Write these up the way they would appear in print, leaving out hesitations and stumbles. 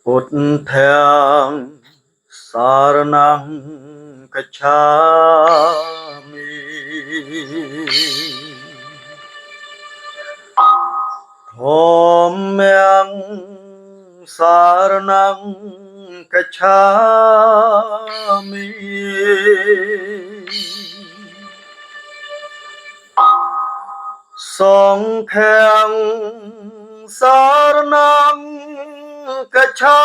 Buddhang Saranang Gacchami Dhammang Saranang Gacchami Sanghang Saranang Gacchami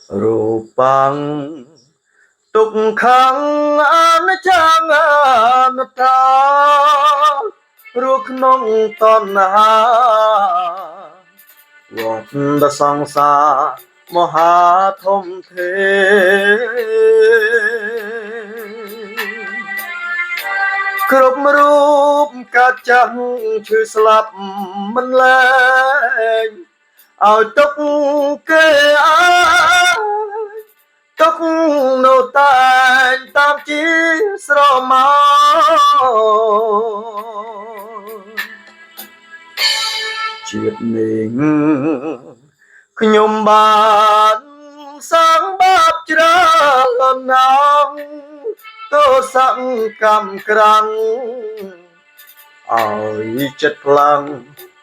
Rupang Tukhang Anaccang Anatta Ruក្នុងតណ្ហាវដ្តសង្សារមហាធំធេគ្រប់រូបកាត់ចាំងឈឺស្លាប់មិនលែងឲ្យទុកគេទុកនៅតែងតាមជាស្រមោជាតិនេះខ្ញុំបានសាងបាបច្រើនណាស់ទោសកម្មក្រាំងឲ្យចិត្តខ្លាំង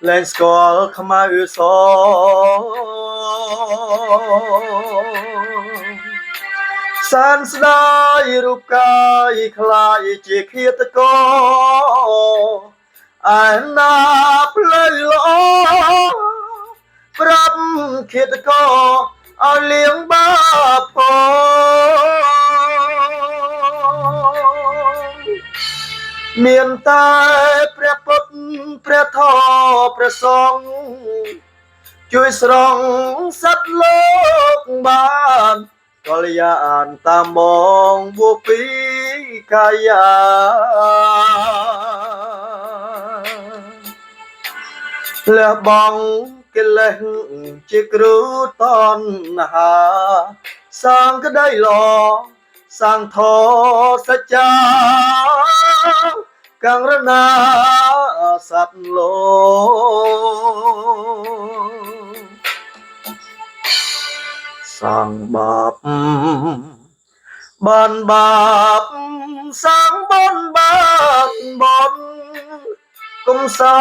លែងស្គាល់ខ្មៅសសានស្ដាយរូបកាយខ្លាយជាឃាតករឯណាផ្លូវល្អប្រាប់ឃាតករឲ្យលៀងបាបផងមានតែព្រះពុទ្ធព្រះធម៌ព្រះសង្ឃជួយស្រង់សត្វលោកបានកល្យានតាមបងវពីកាយាលះបង់កិលេសជាគ្រូតណ្ហាសាងក្តីល្អសាងធម៌សច្ចាកង្រណាសត្វលោកសាងបាបបានបាបសាងបុណ្យបានបុណ្យគុំសា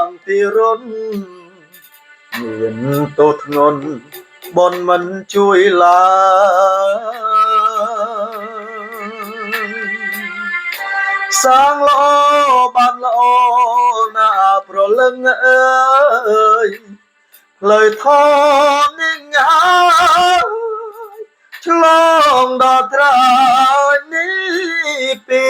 ងទីរុនមានទោសធ្ងន់បុណ្យមិនជួយឡើយសាងល្អបានល្អណាប្រលឹងអើយផ្លូវធម៌នេះហើយឆ្លងដល់ត្រើយនេះពី